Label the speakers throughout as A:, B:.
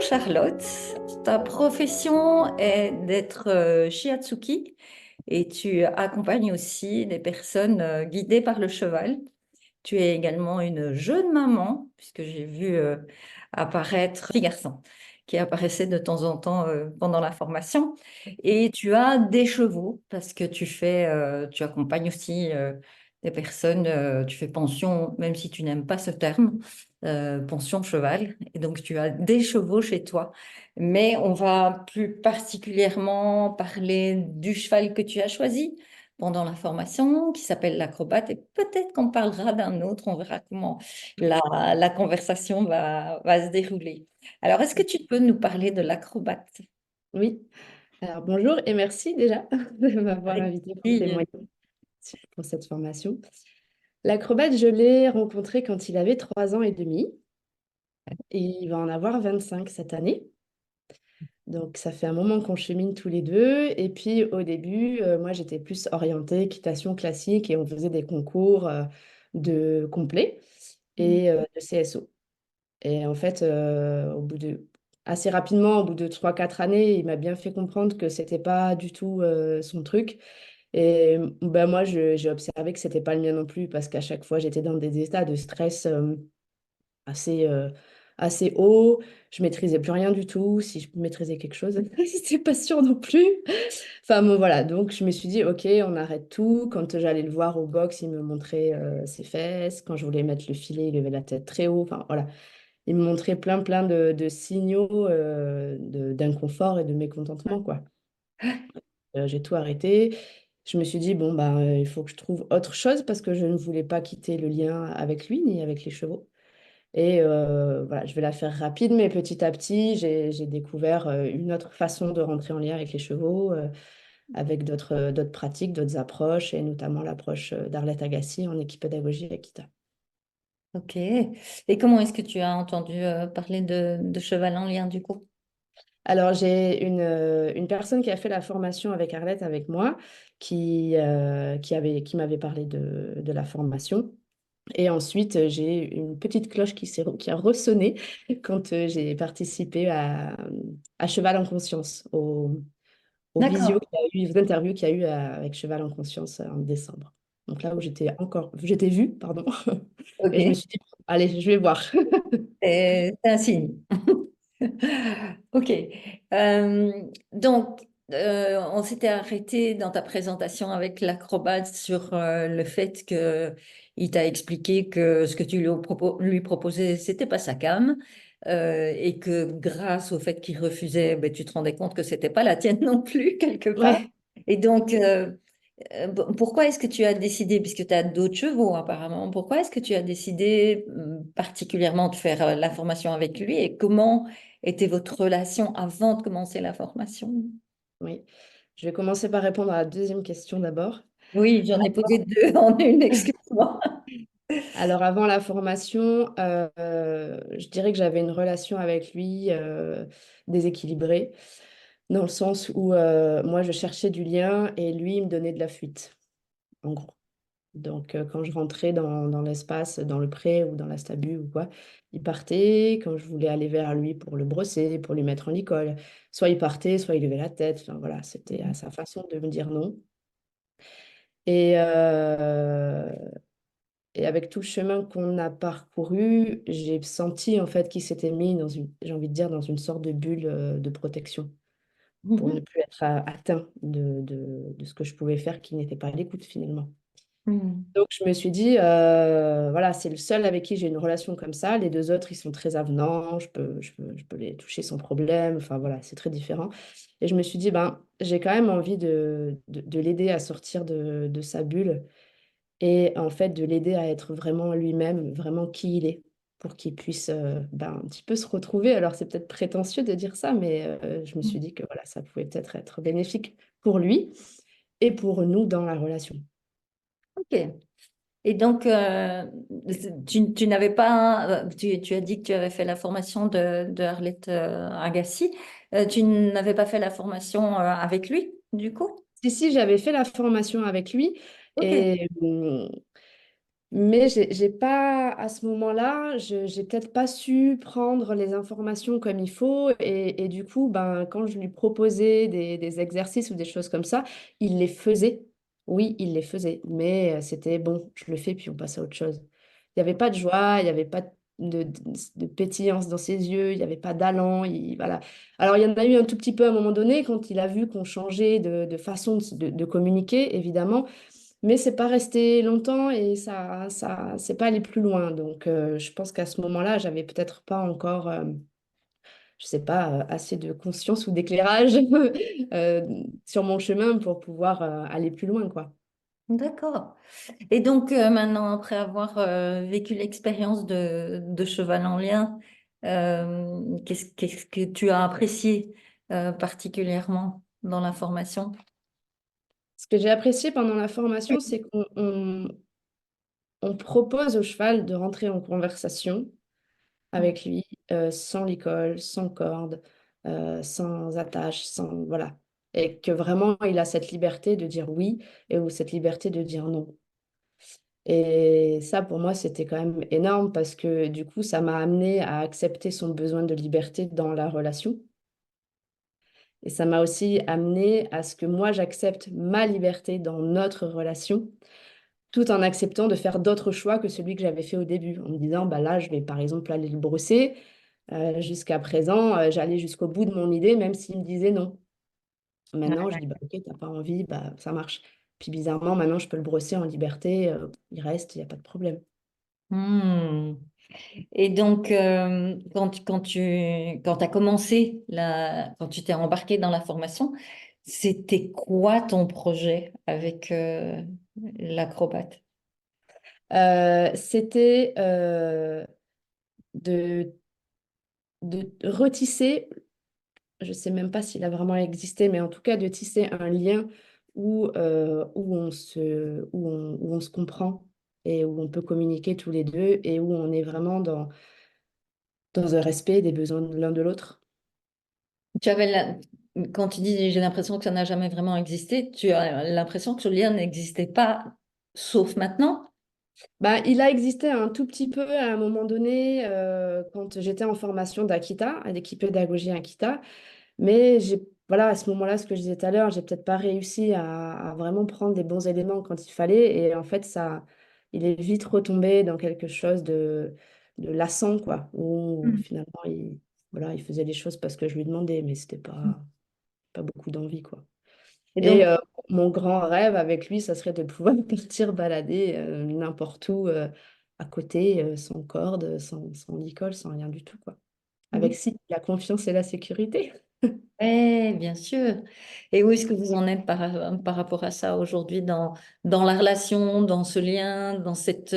A: Charlotte, ta profession est d'être shiatsuki et tu accompagnes aussi des personnes guidées par le cheval. Tu es également une jeune maman, puisque j'ai vu apparaître petit garçon qui apparaissait de temps en temps pendant la formation. Et tu as des chevaux, parce que tu accompagnes aussi des personnes, tu fais pension, même si tu n'aimes pas ce terme, pension cheval. Et donc tu as des chevaux chez toi. Mais on va plus particulièrement parler du cheval que tu as choisi pendant la formation qui s'appelle l'acrobate et peut-être qu'on parlera d'un autre, on verra comment la conversation va se dérouler. Alors, est-ce que tu peux nous parler de l'acrobate?
B: Oui, alors bonjour et merci déjà de m'avoir
A: Avec
B: invité pour
A: plaisir.
B: témoigner pour cette formation. L'acrobate, je l'ai rencontré quand il avait 3 ans et demi et il va en avoir 25 cette année. Donc ça fait un moment qu'on chemine tous les deux. Et puis au début, moi j'étais plus orientée équitation classique et on faisait des concours de complet et de CSO. Et en fait, assez rapidement, au bout de 3 4 années, il m'a bien fait comprendre que c'était pas du tout son truc. Et ben moi, j'ai observé que c'était pas le mien non plus, parce qu'à chaque fois, j'étais dans des états de stress assez, assez hauts. Je maîtrisais plus rien du tout. Si je maîtrisais quelque chose, c'était pas sûr non plus. Enfin bon, voilà, donc je me suis dit, ok, on arrête tout. Quand j'allais le voir au box, il me montrait ses fesses. Quand je voulais mettre le filet, il levait la tête très haut. Enfin voilà. Il me montrait plein de signaux d'inconfort et de mécontentement, quoi. J'ai tout arrêté. Je me suis dit, bon, bah, il faut que je trouve autre chose parce que je ne voulais pas quitter le lien avec lui ni avec les chevaux. Et voilà, je vais la faire rapide, mais petit à petit, j'ai découvert une autre façon de rentrer en lien avec les chevaux, avec d'autres pratiques, d'autres approches, et notamment l'approche d'Arlette Agassi en équipédagogie Akita.
A: Ok. Et comment est-ce que tu as entendu parler de cheval en lien du coup?
B: Alors, j'ai une personne qui a fait la formation avec Arlette, avec moi, qui m'avait parlé de la formation. Et ensuite, j'ai une petite cloche qui a ressonné quand j'ai participé à Cheval en Conscience, au visio
A: D'accord.
B: qu'il y a eu, aux interviews qu'il y a eu avec Cheval en Conscience en décembre. Donc là où j'étais vue, pardon. Et je me
A: Ok.
B: suis dit, allez, je vais voir.
A: C'est un signe. Ok. Euh, donc, on s'était arrêté dans ta présentation avec l'acrobate sur le fait que il t'a expliqué que ce que tu lui proposais, c'était pas sa came, et que grâce au fait qu'il refusait, ben, tu te rendais compte que c'était pas la tienne non plus quelque part.
B: Ouais.
A: Et donc, pourquoi est-ce que tu as décidé, puisque tu as d'autres chevaux apparemment, pourquoi est-ce que tu as décidé particulièrement de faire la formation avec lui et comment était votre relation avant de commencer la formation?
B: Oui. Je vais commencer par répondre à la deuxième question d'abord.
A: Oui, j'en ai posé deux en une, excuse-moi.
B: Alors avant la formation, je dirais que j'avais une relation avec lui déséquilibrée, dans le sens où moi je cherchais du lien et lui il me donnait de la fuite, en gros. Donc quand je rentrais dans l'espace, dans le pré ou dans la stabu ou quoi, il partait. Quand je voulais aller vers lui pour le brosser, pour lui mettre en licol, soit il partait, soit il levait la tête. Enfin voilà, c'était à sa façon de me dire non. Et, Et avec tout le chemin qu'on a parcouru, j'ai senti en fait qu'il s'était mis j'ai envie de dire, dans une sorte de bulle de protection pour ne
A: Mhm.
B: plus être atteint de ce que je pouvais faire qui n'était pas à l'écoute finalement.
A: Mhm.
B: Donc je me suis dit, voilà, c'est le seul avec qui j'ai une relation comme ça. Les deux autres, ils sont très avenants, je peux les toucher sans problème. Enfin voilà, c'est très différent. Et je me suis dit, ben, j'ai quand même envie de l'aider à sortir de sa bulle et en fait de l'aider à être vraiment lui-même, vraiment qui il est, pour qu'il puisse ben, un petit peu se retrouver. Alors c'est peut-être prétentieux de dire ça, mais je me suis dit que voilà, ça pouvait peut-être être bénéfique pour lui et pour nous dans la relation.
A: Ok. Et donc, tu n'avais pas, tu as dit que tu avais fait la formation de Arlette Agassi. Tu n'avais pas fait la formation avec lui, du coup?
B: Si, si, j'avais fait la formation avec lui
A: Ok.
B: et Mais j'ai pas, à ce moment-là, j'ai peut-être pas su prendre les informations comme il faut. Et du coup, ben, quand je lui proposais des exercices ou des choses comme ça, il les faisait. Oui, il les faisait. Mais c'était bon, je le fais, puis on passe à autre chose. Il n'y avait pas de joie, il n'y avait pas de pétillance dans ses yeux, il n'y avait pas d'allant. Voilà. Alors, il y en a eu un tout petit peu à un moment donné, quand il a vu qu'on changeait de façon de communiquer, évidemment. Mais c'est pas resté longtemps et c'est pas allé plus loin. Donc, je pense qu'à ce moment-là, j'avais peut-être pas encore, je sais pas, assez de conscience ou d'éclairage euh, sur mon chemin pour pouvoir aller plus loin, quoi.
A: D'accord. Et donc maintenant, après avoir vécu l'expérience de cheval en lien, qu'est-ce que tu as apprécié particulièrement dans la formation?
B: Ce que j'ai apprécié pendant la formation, c'est on propose au cheval de rentrer en conversation avec lui, sans l'école, sans corde, sans attache, sans voilà. Et que vraiment, il a cette liberté de dire oui et ou cette liberté de dire non. Et ça, pour moi, c'était quand même énorme parce que du coup, ça m'a amené à accepter son besoin de liberté dans la relation. Et ça m'a aussi amené à ce que moi, j'accepte ma liberté dans notre relation, tout en acceptant de faire d'autres choix que celui que j'avais fait au début, en me disant, bah là, je vais par exemple aller le brosser. Jusqu'à présent, j'allais jusqu'au bout de mon idée, même s'il me disait non. Maintenant, je dis, bah, ok, t'as pas envie, bah, ça marche. Puis bizarrement, maintenant, je peux le brosser en liberté, il reste, il n'y a pas de problème.
A: Hmm. Et donc, quand tu as commencé, quand tu t'es embarqué dans la formation, c'était quoi ton projet avec l'acrobate?
B: C'était de, de retisser, je sais même pas s'il a vraiment existé, mais en tout cas de tisser un lien où on se comprend et où on peut communiquer tous les deux et où on est vraiment dans un respect des besoins de l'un de l'autre.
A: Tu avais quand tu dis j'ai l'impression que ça n'a jamais vraiment existé, tu as l'impression que ce lien n'existait pas, sauf maintenant?
B: Bah, il a existé un tout petit peu à un moment donné quand j'étais en formation d'Akita, d'équipe pédagogie Akita. Mais voilà, à ce moment-là, ce que je disais tout à l'heure, j'ai peut-être pas réussi à vraiment prendre des bons éléments quand il fallait. Et en fait, il est vite retombé dans quelque chose de lassant, quoi. Où
A: Hmm.
B: finalement, voilà, il faisait les choses parce que je lui demandais, mais c'était pas beaucoup d'envie, quoi.
A: Et
B: Et
A: donc,
B: mon grand rêve avec lui, ça serait de pouvoir partir balader n'importe où à côté, sans corde, sans licol, sans rien du tout, quoi. Avec
A: oui,
B: si la confiance et la sécurité.
A: bien sûr. Et où est-ce que vous en êtes par rapport à ça aujourd'hui dans la relation, dans ce lien, dans cette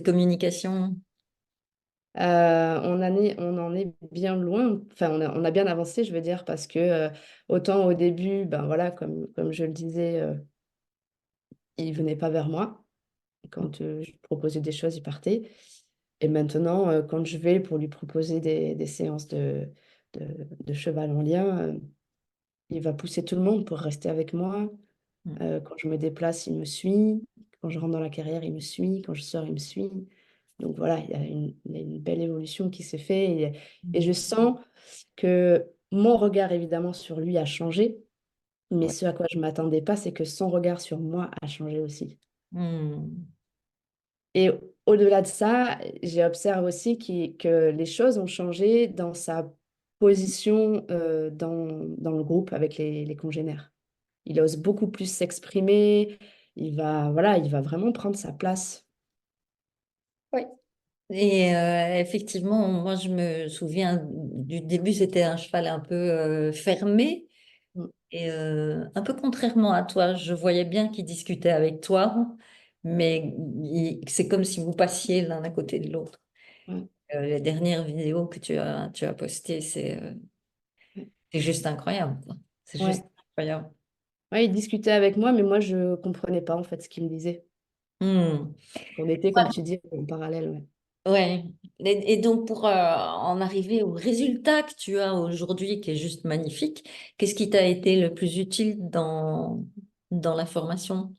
A: communication?
B: On en est bien loin, enfin on a bien avancé, je veux dire, parce que autant au début, ben voilà, comme je le disais, il venait pas vers moi. Quand je lui proposais des choses, il partait. Et maintenant, quand je vais pour lui proposer des séances de cheval en lien, il va pousser tout le monde pour rester avec moi. Quand je me déplace, il me suit. Quand je rentre dans la carrière, il me suit. Quand je sors, il me suit. Donc voilà, il y a une belle évolution qui s'est faite. Et je sens que mon regard, évidemment, sur lui a changé. Mais
A: Ouais.
B: ce à quoi je ne m'attendais pas, c'est que son regard sur moi a changé aussi.
A: Hmm.
B: Et au-delà de ça, j'observe aussi que les choses ont changé dans sa position dans le groupe avec les congénères. Il ose beaucoup plus s'exprimer. Voilà, il va vraiment prendre sa place.
A: Ouais. Et effectivement, moi je me souviens du début, c'était un cheval un peu fermé.
B: Mm.
A: Et un peu contrairement à toi, je voyais bien qu'il discutait avec toi, mais c'est comme si vous passiez l'un à côté de l'autre.
B: Ouais,
A: Les dernières vidéos que tu as postées,
B: ouais.
A: c'est juste incroyable, quoi. C'est juste
B: Ouais.
A: incroyable.
B: Ouais, il discutait avec moi, mais moi, je comprenais pas en fait ce qu'il me disait.
A: Hmm.
B: On était, comme tu dis, en parallèle. Ouais.
A: Ouais. Et donc, pour en arriver au résultat que tu as aujourd'hui, qui est juste magnifique, qu'est-ce qui t'a été le plus utile dans la formation?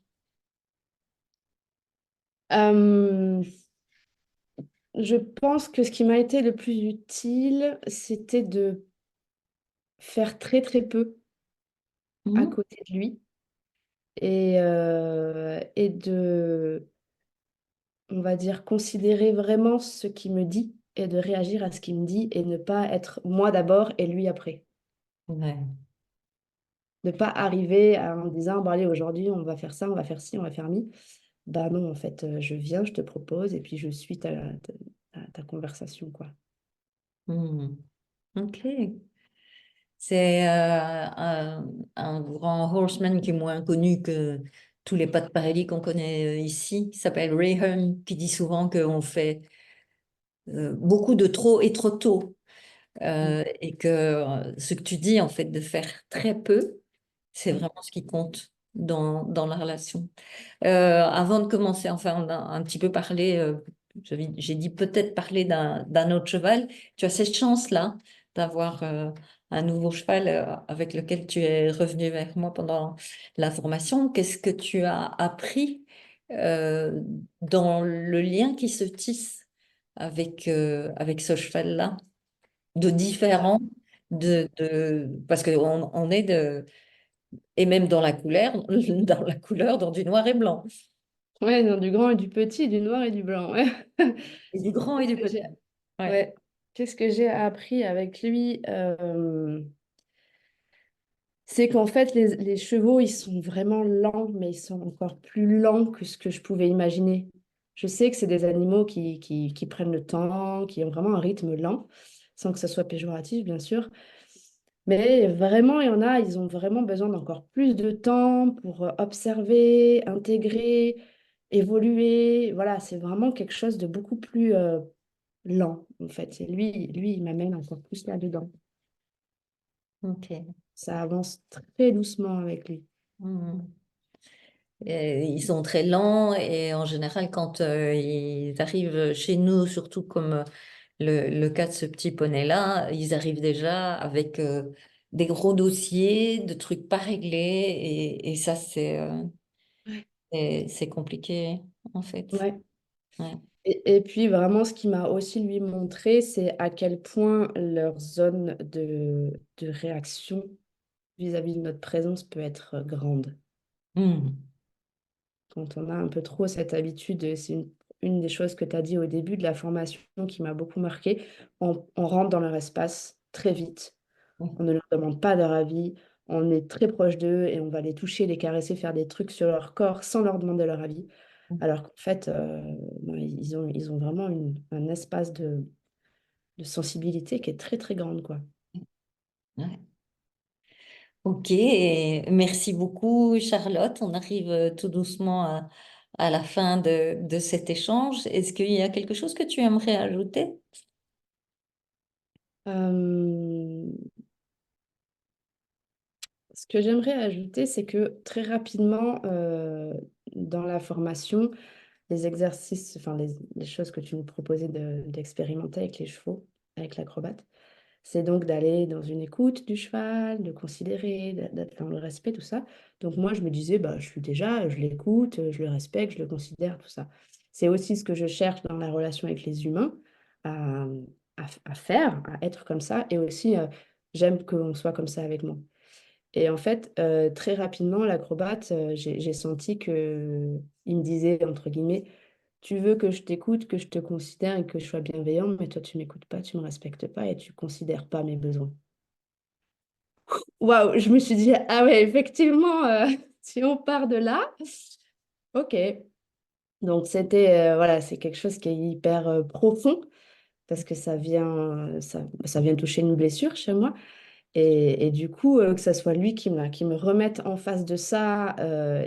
B: Euh, je pense que ce qui m'a été le plus utile, c'était de faire très très peu à
A: Mhm.
B: côté de lui et de, on va dire, considérer vraiment ce qu'il me dit et de réagir à ce qu'il me dit et ne pas être moi d'abord et lui après.
A: Ouais.
B: Ne pas arriver en me disant, bon allez, aujourd'hui on va faire ça, on va faire ci, on va faire mi. Bah non, en fait, je viens, je te propose et puis je suis ta conversation, quoi.
A: Mhm. Ok. C'est un grand horseman qui est moins connu que tous les pas de paradis qu'on connaît ici, qui s'appelle Ray Hearn, qui dit souvent qu'on fait beaucoup de trop et trop tôt.
B: Mm.
A: Et que ce que tu dis, en fait, de faire très peu, c'est
B: Ouais.
A: vraiment ce qui compte dans la relation. Avant de commencer, enfin, on a un petit peu parlé, j'ai dit peut-être parler d'un autre cheval. Tu as cette chance-là d'avoir un nouveau cheval avec lequel tu es revenu vers moi pendant la formation. Qu'est-ce que tu as appris euh, dans le lien qui se tisse avec ce cheval-là, de différent parce qu'on on est et même dans la couleur, dans la couleur, dans du noir et blanc.
B: Ouais, non, du grand et du petit, du noir et du blanc. Ouais.
A: Et du grand et
B: Qu'est-ce
A: du
B: que j'ai
A: petit. Ouais.
B: ouais. Qu'est-ce que j'ai appris avec lui? C'est qu'en fait, les chevaux, ils sont vraiment lents, mais ils sont encore plus lents que ce que je pouvais imaginer. Je sais que c'est des animaux qui prennent le temps, qui ont vraiment un rythme lent, sans que ce soit péjoratif, bien sûr. Mais vraiment, il y en a, ils ont vraiment besoin d'encore plus de temps pour observer, intégrer, évoluer. Voilà, c'est vraiment quelque chose de beaucoup plus lent, en fait. Et lui, il m'amène encore plus là-dedans.
A: Ok.
B: Ça avance très doucement avec lui.
A: Mhm. Et ils sont très lents et en général, quand ils arrivent chez nous, surtout comme le cas de ce petit poney-là, ils arrivent déjà avec des gros dossiers, de trucs pas réglés et ça,
B: Ouais.
A: c'est compliqué en fait.
B: Ouais.
A: Ouais.
B: Et puis vraiment, ce qui m'a aussi lui montré, c'est à quel point leur zone de réaction vis-à-vis de notre présence peut être grande.
A: Mhm.
B: Quand on a un peu trop cette habitude, c'est une des choses que tu as dit au début de la formation qui m'a beaucoup marqué, on rentre dans leur espace très vite, on ne leur demande pas leur avis, on est très proche d'eux et on va les toucher, les caresser, faire des trucs sur leur corps sans leur demander leur avis. Alors qu'en fait, ben, ils ont vraiment un espace de sensibilité qui est très très grande, quoi.
A: Ouais. Ok, et merci beaucoup Charlotte. On arrive tout doucement à la fin de cet échange. Est-ce qu'il y a quelque chose que tu aimerais ajouter?
B: Euh, Ce que j'aimerais ajouter, c'est que très rapidement, dans la formation, les exercices, enfin les choses que tu nous proposais d'expérimenter avec les chevaux, avec l'acrobate, c'est donc d'aller dans une écoute du cheval, de considérer, d'être dans le respect, tout ça. Donc moi, je me disais, bah, je l'écoute, je le respecte, je le considère, tout ça. C'est aussi ce que je cherche dans la relation avec les humains, à, à faire, à être comme ça. Et aussi, j'aime qu'on soit comme ça avec moi. Et en fait, très rapidement, l'acrobate, j'ai senti que il me disait, entre guillemets, tu veux que je t'écoute, que je te considère et que je sois bienveillant, mais toi, tu m'écoutes pas, tu me respectes pas et tu considères pas mes besoins. Waouh, je me suis dit, ah ouais, effectivement, si on part de là, ok. Donc, voilà, c'est quelque chose qui est hyper profond parce que ça vient toucher une blessure chez moi. Et du coup, que ce soit lui qui me remette en face de ça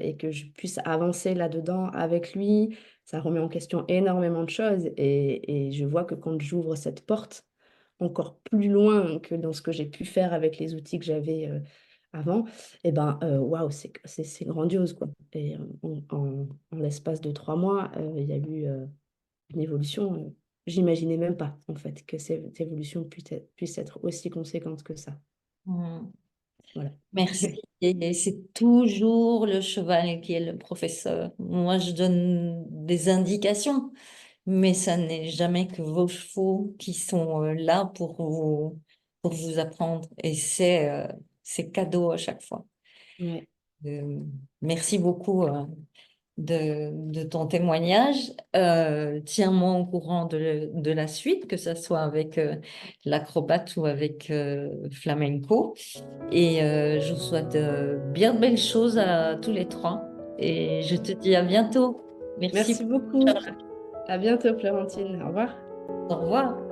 B: et que je puisse avancer là-dedans avec lui, ça remet en question énormément de choses. Et je vois que quand j'ouvre cette porte, encore plus loin que dans ce que j'ai pu faire avec les outils que j'avais avant, et ben, waouh, c'est grandiose, quoi. Et en l'espace de 3 mois, il y a eu une évolution. J'imaginais même pas, en fait, que cette évolution puisse être aussi conséquente que ça.
A: Hmm.
B: Voilà.
A: Merci. Et c'est toujours le cheval qui est le professeur. Moi, je donne des indications, mais ça n'est jamais que vos chevaux qui sont là pour vous apprendre. Et c'est cadeau à chaque fois.
B: Ouais.
A: Euh, Merci beaucoup de ton témoignage. Tiens-moi au courant de la suite, que ce soit avec l'acrobate ou avec flamenco. Et je vous souhaite bien de belles choses à tous les trois. Et je te dis à bientôt. Merci.
B: Merci beaucoup. À bientôt, Florentine. Au revoir.
A: Au revoir.